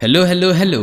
Hello hello hello,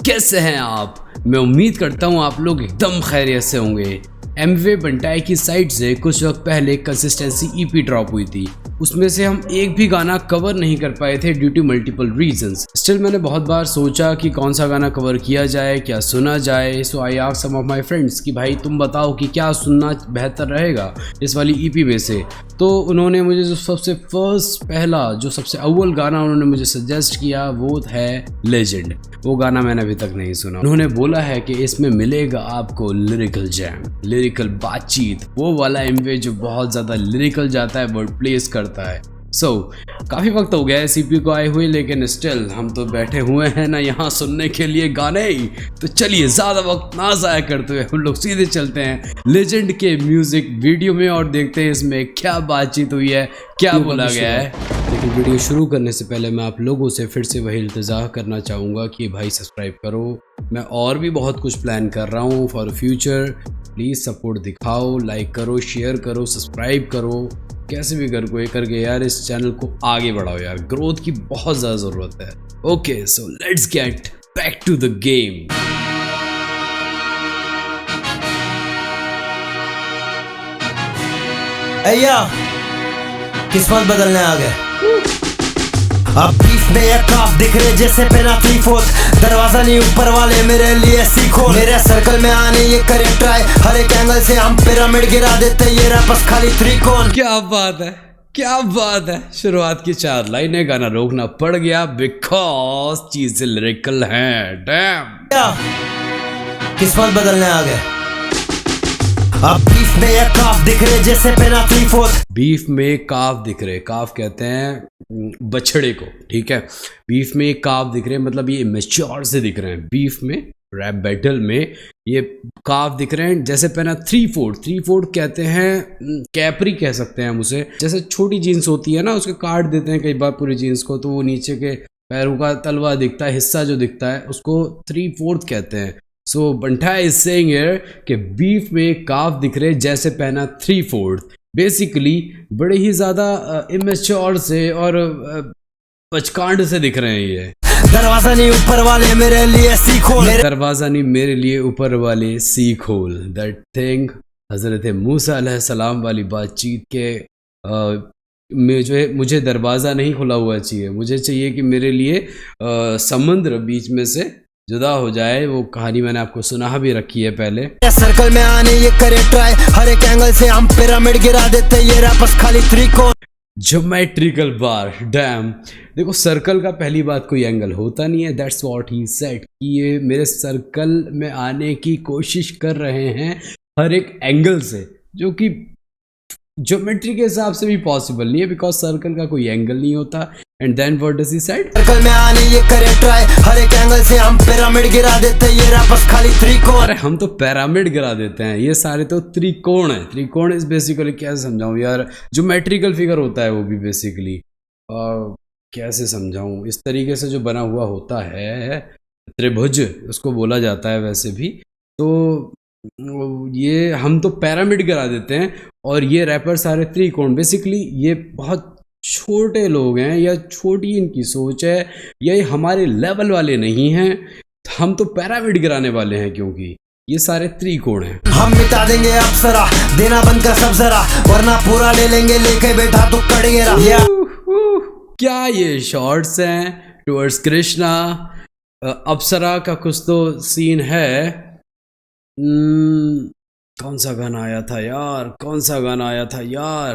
कैसे हैं आप। मैं उम्मीद करता हूँ आप लोग एकदम खैरियत से होंगे। एमवे बंटाई की साइड से कुछ वक्त पहले कंसिस्टेंसी ईपी ड्रॉप हुई थी। उसमें से हम एक भी गाना कवर नहीं कर पाए थे due to multiple reasons. Still मैंने बहुत बार सोचा कि कौन सा गाना कवर किया जाए, क्या सुना जाए। So I asked some of my friends कि भाई तुम बताओ कि क्या सुनना बेहतर रहेगा इस वाली ईपी में से। तो उन्होंने मुझे जो सबसे सबसे अव्वल गाना उन्होंने मुझे सजेस्ट किया वो है लेजेंड। वो गाना मैंने अभी तक नहीं सुना। उन्होंने बोला है कि इसमें मिलेगा आपको लिरिकल जैम, लिरिकल बातचीत, वो वाला एमवे जो बहुत ज़्यादा लिरिकल जाता है, वर्ड प्लेस करता है। काफ़ी वक्त हो गया है सीपी को आए हुए, लेकिन स्टिल हम तो बैठे हुए हैं ना यहाँ सुनने के लिए गाने ही। तो चलिए ज़्यादा वक्त ना ज़ाया करते हुए हम लोग सीधे चलते हैं लेजेंड के म्यूज़िक वीडियो में और देखते हैं इसमें क्या बातचीत हुई है, क्या बोला गया है। लेकिन वीडियो शुरू करने से पहले मैं आप लोगों से फिर से वही इल्तिजा करना चाहूँगा कि भाई सब्सक्राइब करो। मैं और भी बहुत कुछ प्लान कर रहा हूँ फॉर फ्यूचर। प्लीज़ सपोर्ट दिखाओ, लाइक करो, शेयर करो, सब्सक्राइब करो, कैसे भी करके यार इस चैनल को आगे बढ़ाओ यार। ग्रोथ की बहुत ज़्यादा ज़रूरत है। Okay, so let's get back to the game. किस्मत बदलने आ गए। अब बीफ में एक काफ दिख रहे जैसे पेना 3/4। दरवाजा नहीं ऊपर वाले मेरे लिए सीखो। मेरे सर्कल में आने ये करे ट्राई, हर एक एंगल से हम पिरामिड गिरा देते, ये रैपर्स खाली त्रिकोण। क्या बात है, क्या बात है। शुरुआत की 4 लाइनें गाना रोकना पड़ गया बिकॉज चीजें लिरिकल हैं। डैम, किस्मत बदलने आ गए। अब बीफ में एक काफ दिख रहे जैसे पेना 3/4। बीफ में काफ दिख रहे, काफ कहते हैं बछड़े को, ठीक है। बीफ में काफ दिख रहे मतलब ये मैच्योर से दिख रहे हैं। बीफ में रैप बैटल में ये काफ दिख रहे हैं जैसे पहना 3/4 कहते हैं, कैपरी कह सकते हैं हम उसे। जैसे छोटी जीन्स होती है ना, उसके काट देते हैं कई बार पूरी जीन्स को, तो वो नीचे के पैरों का तलवा दिखता है, हिस्सा जो दिखता है उसको 3/4 कहते हैं। सो बंटाई इज सेइंग हियर कि बीफ में काफ दिख रहे जैसे पहना 3/4। बेसिकली बड़े ही ज़्यादा इमेच्योर से और बचकांड से दिख रहे हैं ये। दरवाजा नहीं ऊपर वाले मेरे लिए सीखो। दरवाजा नहीं मेरे लिए ऊपर वाले सीखोल। दैट थिंग हजरत मूसा अलैहिस्सलाम वाली बातचीत के मुझे दरवाज़ा नहीं खुला हुआ चाहिए, मुझे चाहिए कि मेरे लिए समुद्र बीच में से जुदा हो जाए। वो कहानी मैंने आपको सुना भी रखी है पहले। सर्कल में आने ये करे ट्राई, हर एक एंगल से हम पिरामिड गिरा देते, ये रैपर्स खाली त्रिकोण। ज्योमेट्रिकल बार, डैम। देखो सर्कल का पहली बात कोई एंगल होता नहीं है। दैट्स व्हाट ही सेड कि ये मेरे सर्कल में आने की कोशिश कर रहे हैं हर एक एंगल से, जो कि ज्योमेट्री के हिसाब से भी पॉसिबल नहीं है बिकॉज सर्कल का कोई एंगल नहीं होता। And then what does he said, circle में आने ये करे ट्राई, हर एक एंगल से हम पिरामिड गिरा देते, ये रैपर्स खाली त्रिकोण। अरे हम तो पिरामिड गिरा देते हैं, ये सारे तो त्रिकोण है। त्रिकोण इज बेसिकली, कैसे समझाऊं यार, ज्योमेट्रिकल फिगर होता है वो भी बेसिकली। कैसे समझाऊं, इस तरीके से जो बना हुआ होता है, त्रिभुज उसको बोला जाता है वैसे भी। तो ये हम तो पिरामिड गिरा देते हैं और ये रैपर सारे त्रिकोण। बेसिकली ये बहुत छोटे लोग हैं या छोटी इनकी सोच है या ये हमारे लेवल वाले नहीं हैं। हम तो पिरामिड गिराने वाले हैं क्योंकि ये सारे त्रिकोण हैं। हम मिटा देंगे अप्सरा, देना बंद कर सब जरा, वरना पूरा ले लेंगे लेके बैठा तो कड़गेरा। क्या ये शॉर्ट्स हैं टुवर्ड्स कृष्णा। अप्सरा का कुछ तो सीन है। कौन सा गाना आया था यार, कौन सा गाना आया था यार,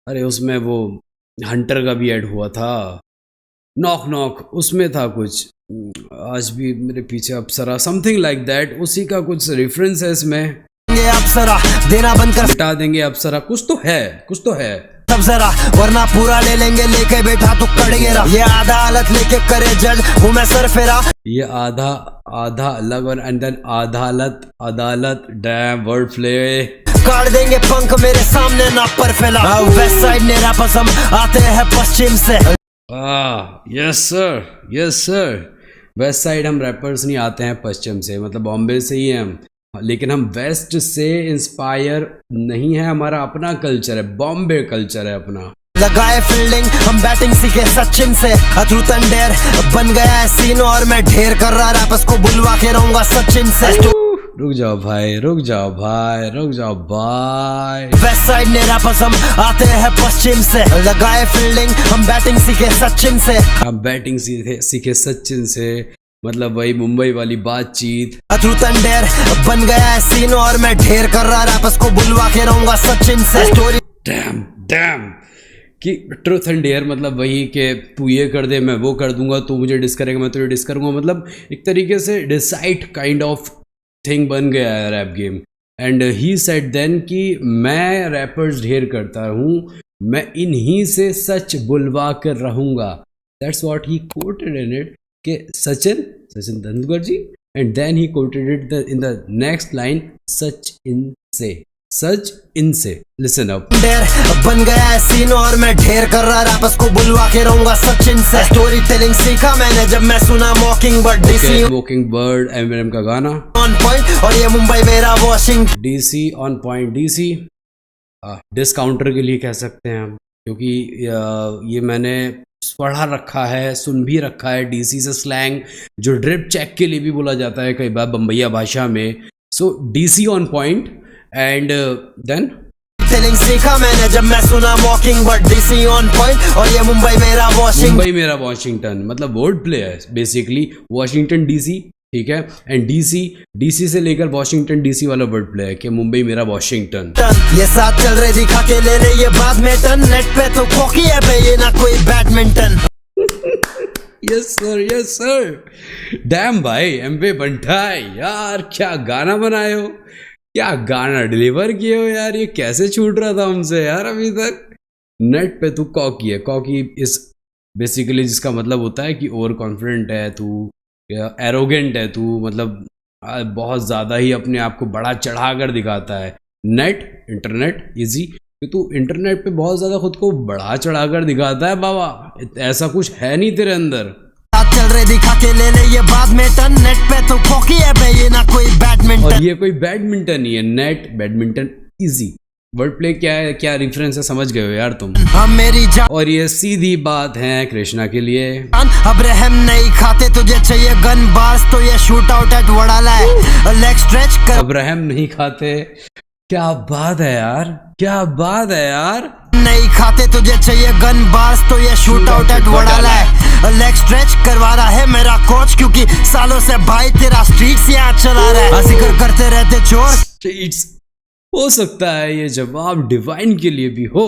अरे उसमें वो हंटर का भी ऐड हुआ था, नॉक नॉक, उसमें था कुछ, आज भी मेरे पीछे अप्सरा, समथिंग लाइक दैट, उसी का कुछ रेफरेंस है इसमें। अप्सरा देना बंद कर, हटा देंगे अप्सरा, कुछ तो है, कुछ तो है सब जरा, वरना पूरा ले लेंगे लेके बैठा तो कड़गेरा। ये अदालत लेके करे जज हूँ मैं सर फेरा। ये आधा अलग और एंड देन अदालत डैम वर्ड प्ले। काट देंगे पंख मेरे सामने ना पर फैला। वेस्ट साइड मेरा पसंद आते हैं पश्चिम से। Yes sir, yes sir. West side हम रैपर्स नहीं आते हैं पश्चिम से, मतलब बॉम्बे से ही हैं हम, लेकिन हम वेस्ट से इंस्पायर नहीं है। हमारा अपना कल्चर है, बॉम्बे कल्चर है अपना। लगाए फील्डिंग हम बैटिंग सीखे सचिन से। अथरूथ एंड डेयर बन गया है सीन और मैं ढेर कर रहा रैपर्स को बुलवा के रहूंगा सचिन से। रुक जाओ भाई, रुक जाओ भाई, रुक जाओ भाई। वेस्ट साइड ने रैपर्स हम आते हैं पश्चिम से। लगाए फील्डिंग हम बैटिंग सीखे सचिन से। हम बैटिंग सीखे सचिन से, मतलब वही मुंबई वाली बातचीत। अथरूथ एंड डेयर बन गया है सीन और मैं ढेर कर रहा रैपर्स को बुलवा के रहूंगा सचिन से। स्टोरी डैम डैम कि ट्रूथ एंड डेयर मतलब वही कि तू ये कर दे मैं वो कर दूंगा, तू मुझे डिस करेगा मैं तुझे डिस करूंगा, मतलब एक तरीके से डिसाइड काइंड ऑफ थिंग बन गया है rap game. And he said then कि मैं रैपर्स ढेर करता हूँ, मैं इन्हीं से सच बुलवा कर रहूंगा। That's what he quoted in it कि Sachin Tendulkar ji. And then he quoted it in the next line, सच इनसे लिसन अप। डेयर बन गया है सीन और मैं ढेर कर रहा रैपर्स को बुलवा के रहूंगा सचिन से। स्टोरी टेलिंग सीखा मैंने जब मैं सुना मॉकिंगबर्ड डीसी मॉकिंगबर्ड एमिनेम का गाना ऑन पॉइंट और ये मुंबई मेरा Washington DC on point. DC discounter के लिए कह सकते हैं हम, क्योंकि ये मैंने पढ़ा रखा है, सुन भी रखा है। डीसी से स्लैंग जो ड्रिप चेक के लिए भी बोला जाता है कई बार बम्बैया भाषा में। So DC on point and then telling सीखा मैंने जब मैं सुना मॉकिंगबर्ड डीसी ऑन पॉइंट और ये मुंबई मेरा वॉशिंगटन मतलब वर्ड प्ले है बेसिकली। वॉशिंगटन डीसी, ठीक है, एंड डीसी से लेकर वॉशिंगटन डीसी वाला वर्ड प्ले है कि मुंबई मेरा वॉशिंगटन। ये साथ चल रहे दिखा के ले ले ये बाद में टन। नेट पे तो कॉकी है बे ये ना कोई बैडमिंटन। यस सर डैम भाई एमवे बंटाई यार, क्या गाना बनाए हो, क्या गाना डिलीवर किए हो यार। ये कैसे छूट रहा था हमसे यार अभी तक। नेट पे तू कॉकी है। कॉकी इस बेसिकली जिसका मतलब होता है कि ओवर कॉन्फिडेंट है तू, एरोगेंट है तू, मतलब बहुत ज़्यादा ही अपने आप को बड़ा चढ़ा कर दिखाता है। नेट इंटरनेट इजी कि तू इंटरनेट पे बहुत ज़्यादा खुद को बड़ा चढ़ा कर दिखाता है बाबा, ऐसा कुछ है नहीं तेरे अंदर। चल रहे दिखा के ले ले ये बाद में टन। नेट पे तो कॉकी है बे ये ना कोई बैडमिंटन। और ये कोई बैडमिंटन नहीं है, net badminton easy. Word play क्या है, क्या रेफरेंस है, समझ गए हो यार तुम। हम मेरी जान और ये सीधी बात है कृष्णा के लिए। अब रहम नहीं खाते तुझे चाहिए गन बार्स तो ये शूट आउट एट वडाला है। लेग स्ट्रेच कर अब रहम नहीं खाते, क्या बात है यार, क्या बात है यार। नहीं खाते तुझे चाहिए गन बार्स तो ये शूट आउट एट वडाला है। लेग स्ट्रेच करवा रहा है मेरा कोच क्योंकि सालों से भाई तेरा स्ट्रीट्स यहाँ चला रहा है। जिक्र करते रहते चोर स्ट्रीट्स। हो सकता है ये जवाब डिवाइन के लिए भी हो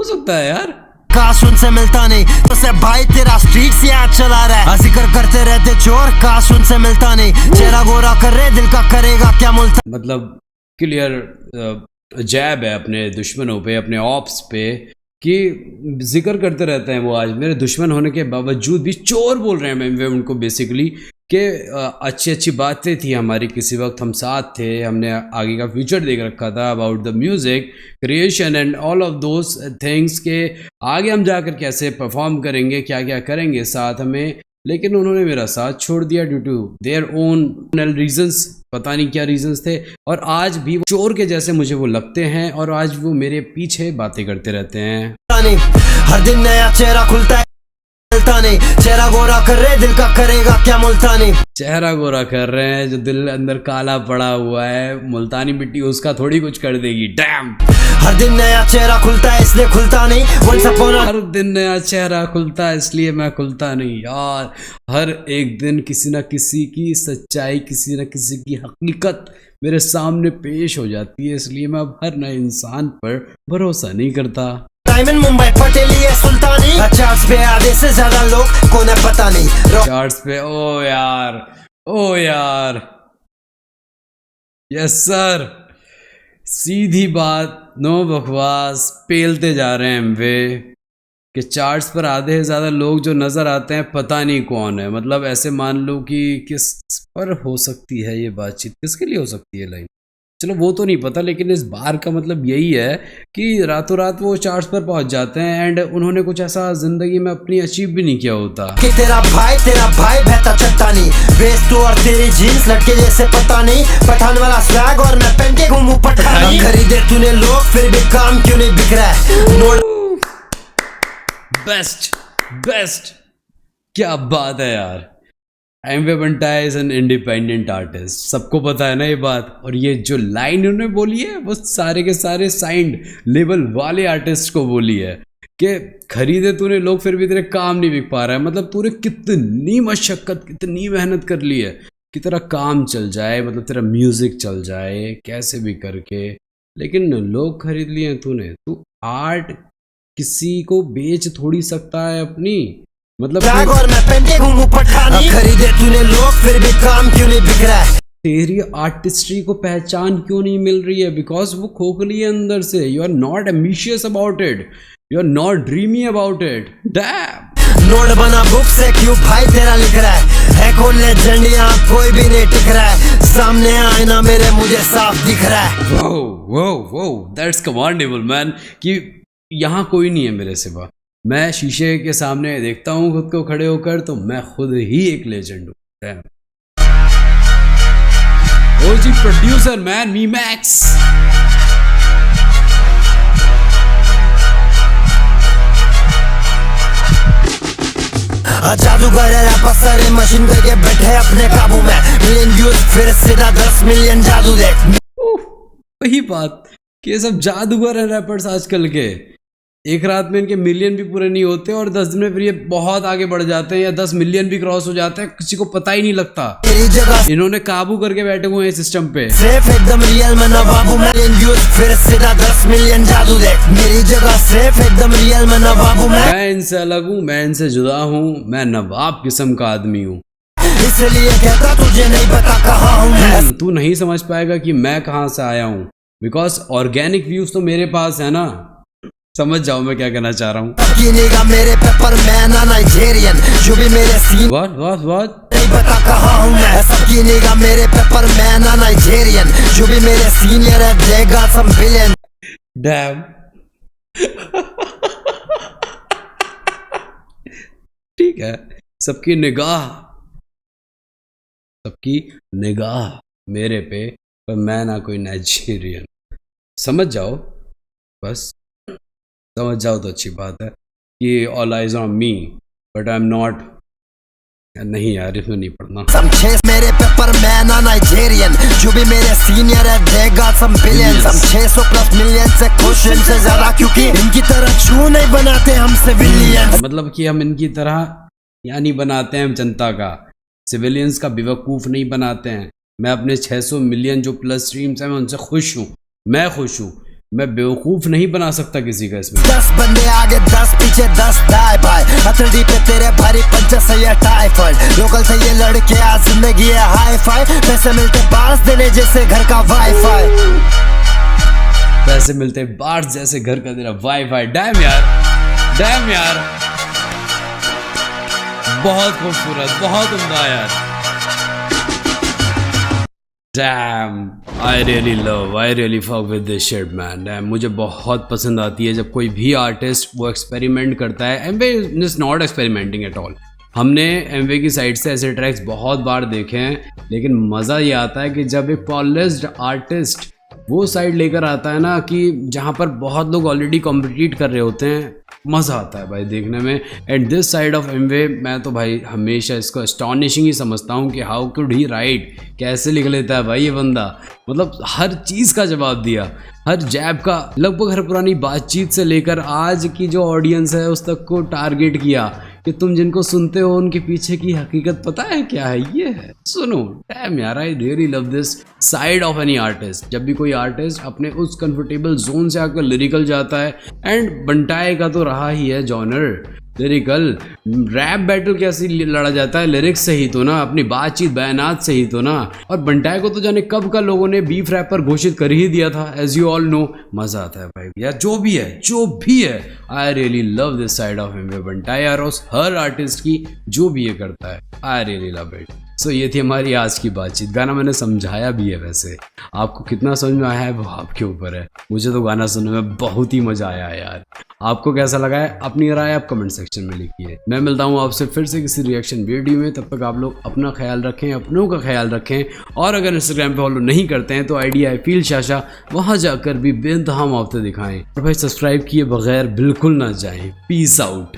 सकता है यार। काश उनसे मिलता नहीं तो से भाई तेरा स्ट्रीट्स यहाँ चला रहा है। जिक्र करते रहते चोर काश उनसे मिलता नहीं। चेहरा गोरा कर रहे दिल का करेगा क्या मुल्ता। मतलब क्लियर जैब है अपने दुश्मनों पे, अपने ऑप्स पे कि जिक्र करते रहते हैं वो आज मेरे दुश्मन होने के बावजूद भी चोर बोल रहे हैं मैं उनको बेसिकली कि अच्छी बातें थी हमारी, किसी वक्त हम साथ थे, हमने आगे का फ्यूचर देख रखा था about the music creation and all of those things के आगे हम जाकर कैसे परफॉर्म करेंगे, क्या क्या करेंगे साथ हमें। लेकिन उन्होंने मेरा साथ छोड़ दिया due to their own reasons, पता नहीं क्या रीजंस थे। और आज भी वो चोर के जैसे मुझे वो लगते हैं और आज वो मेरे पीछे बातें करते रहते हैं। हर दिन नया चेहरा खुलता है नहीं। चेहरा गोरा कर रहे दिल का करेगा क्या मुल्तानी। चेहरा गोरा कर रहे हैं, जो दिल अंदर काला पड़ा हुआ है मुल्तानी मिट्टी उसका थोड़ी कुछ कर देगी। डैम। हर दिन नया चेहरा खुलता है इसलिए खुलता नहीं। हर दिन नया चेहरा खुलता है इसलिए मैं खुलता नहीं यार। हर एक दिन किसी न किसी की सच्चाई, किसी न किसी की हकीकत मेरे सामने पेश हो जाती है, इसलिए मैं अब हर नए इंसान पर भरोसा नहीं करता। मुंबई पटेली है सुल्तानी। चार्ट्स पे आधे से ज्यादा लोग को न पता नहीं। चार्ट्स पे ओ यार यस सर, सीधी बात, नो बकवास, पेलते जा रहे हैं वे कि चार्ट्स पर आधे से ज़्यादा लोग जो नज़र आते हैं पता नहीं कौन है। मतलब ऐसे मान लो कि किस पर हो सकती है ये बातचीत, किसके लिए हो सकती है लाइन, चलो वो तो नहीं पता, लेकिन इस बार का मतलब यही है कि रातों रात वो चार्ट्स पर पहुंच जाते हैं एंड उन्होंने कुछ ऐसा ज़िंदगी में अपनी अचीव भी नहीं किया होता कि तेरा भाई बहता चट्टा नहीं। वेस्ट तू और तेरी जीन्स लटके जैसे पता नहीं। पठान वाला स्वैग और मैं पहन के घूमूं पठानी। खरीदे तूने लोग फिर भी काम क्यों नहीं बिक रहा है। बेस्ट बेस्ट, क्या बात है यार। Amway Bantai is an independent artist, सबको पता है ना ये बात। और ये जो लाइन उन्होंने बोली है वो सारे के सारे साइंड लेवल वाले आर्टिस्ट को बोली है कि खरीदे तूने लोग फिर भी तेरे काम नहीं बिक पा रहा है। मतलब तूने कितनी मशक्कत कितनी मेहनत कर ली है कि तेरा काम चल जाए, मतलब तेरा म्यूजिक चल जाए कैसे भी करके, लेकिन लोग खरीद लिए तूने। तू आर्ट किसी को बेच थोड़ी सकता है अपनी, मतलब और मैं पेंटिंग हूँ पठानी, खरीदे तूने लोग फिर भी काम क्यों नहीं बिक रहा है। तेरी आर्टिस्ट्री को पहचान क्यों नहीं मिल रही है? बिकॉज वो खोखली है अंदर से। You are not ambitious about it, you are not dreamy about it. डैम नोट बना बुक से क्यों भाई तेरा लिख रहा है कौन लेजेंड, यहाँ कोई भी नहीं टिक रहा है, सामने आईना मेरे मुझे साफ दिख रहा है। वो वो वो दैट्स कमांडेबल मैन, कि यहाँ कोई नहीं है मेरे सिवा। मैं शीशे के सामने देखता हूँ खुद को खड़े होकर तो मैं खुद ही एक लेजेंड हूँ। ओजी प्रोड्यूसर मैन, मी मैक्स। जादूगर रैपर सारे मशीन करके बैठे अपने काबू में, मिलियन व्यूज फिर सीधा 10 मिलियन जादू देख। वही बात कि सब जादूगर हैं रैपर्स आजकल के, एक रात में इनके मिलियन भी पूरे नहीं होते और 10 दिन में फिर ये बहुत आगे बढ़ जाते हैं या 10 मिलियन भी क्रॉस हो जाते हैं, किसी को पता ही नहीं लगता। इन्होंने काबू करके बैठे हुए हैं सिस्टम पे। सेफ एकदम रियल में नवाबू मैं, फिर सीधा 10 मिलियन जादू देख। मेरी जगह सेफ एकदम रियल में नवाबू मैं इनसे अलग हूँ, मैं इनसे जुदा हूँ, मैं नवाब किस्म का आदमी हूँ, इसलिए कहता तुझे नहीं पता कहाँ हूँ मैं। तू नहीं समझ पाएगा कि मैं कहाँ से आया हूँ, बिकॉज ऑर्गेनिक व्यूज तो मेरे पास है ना। समझ जाओ मैं क्या कहना चाह रहा हूँ। मेरे पेपर मैन नाइजेरियन, जो भी मेरे सीन व्हाट नहीं पता कहाँ हूँ मैं। सबकी निगाह मेरे पेपर मैन नाइजेरियन, जो भी मेरे सीनियर है देगा सम बिलियन। डैम ठीक है, सबकी निगाह मेरे पे, पर मैं ना कोई नाइजीरियन। समझ जाओ, बस समझ जाओ तो अच्छी बात है कि all eyes on me but I am not. नहीं यार इसमें नहीं पढ़ना। मेरे पेपर मैन नाइजेरियन, जो भी मेरे सीनियर है देगा सम बिलियन। हम 600 प्लस मिलियन से खुश इनसे ज्यादा, क्योंकि इनकी तरह चू नहीं बनाते हम सिविलियन। मतलब कि हम इनकी तरह यानी बनाते हैं हम जनता का, सिविलियंस का बेवकूफ़ नहीं बनाते हैं। मैं अपने 600 मिलियन जो प्लस स्ट्रीम्स हैं मैं उनसे खुश हूँ, मैं खुश हूँ। मैं बेवकूफ नहीं बना सकता किसी का इसमें। 10 बंदे आगे 10 पीछे 10 दाएं बाएं, हथेली पे तेरे भारी पंचे से ये टाइफाइड। लोकल से ये लड़के आज जिंदगी है हाई फाई, पैसे मिलते बार्स देने जैसे घर का वाईफाई। पैसे मिलते बार्स जैसे घर का तेरा वाईफाई। डैम यार बहुत खूबसूरत, बहुत उम्दा यार। Damn, I really fuck with this shit man. Damn, मुझे बहुत पसंद आती है जब कोई भी आर्टिस्ट वो एक्सपेरिमेंट करता है। Amway is not experimenting at all. हमने एमवे की साइड से ऐसे ट्रैक्स बहुत बार देखे हैं, लेकिन मज़ा ये आता है कि जब एक पॉलिश्ड आर्टिस्ट वो साइड लेकर आता है ना, कि जहाँ पर बहुत लोग ऑलरेडी कॉम्पिटिट कर रहे होते हैं, मज़ा आता है भाई देखने में। And this side of Amway मैं तो भाई हमेशा इसको एस्टॉनिशिंग ही समझता हूँ कि हाउ कुड ही राइट, कैसे लिख लेता है भाई ये बंदा। मतलब हर चीज़ का जवाब दिया, हर जैब का, लगभग हर पुरानी बातचीत से लेकर आज की जो ऑडियंस है उस तक को टारगेट किया कि तुम जिनको सुनते हो उनके पीछे की हकीकत पता है क्या है, ये है, सुनो। डैम यार, आई really love this side of any artist. जब भी कोई आर्टिस्ट अपने उस कंफर्टेबल जोन से आकर लिरिकल जाता है, एंड बंटाई का तो रहा ही है जॉनर लिरिकल। रैप बैटल कैसे लड़ा जाता है, लिरिक्स से ही तो ना, अपनी बातचीत बयानात से ही तो ना। और बंटाई को तो जाने कब का लोगों ने बीफ रैपर घोषित कर ही दिया था, एज यू ऑल नो। मजा आता है भाई यार, जो भी है। I really love this side of Amway बंटाई यार, उस हर आर्टिस्ट की जो भी ये करता है, आई रियली लव इट। सो ये थी हमारी आज की बातचीत। गाना मैंने समझाया भी है, वैसे आपको कितना समझ में आया है वो आपके ऊपर है। मुझे तो गाना सुनने में बहुत ही मजा आया है यार। आपको कैसा लगा है अपनी राय आप कमेंट सेक्शन में लिखिए। मैं मिलता हूँ आपसे फिर से किसी रिएक्शन वीडियो में। तब तक आप लोग अपना ख्याल रखें, अपनों का ख्याल रखें, और अगर इंस्टाग्राम पे फॉलो नहीं करते हैं तो आईडी आई फील शाशा, वहाँ जाकर भी बेइंतहा मुआवजे दिखाएं। और भाई सब्सक्राइब किए बगैर बिल्कुल ना जाएं। Peace out.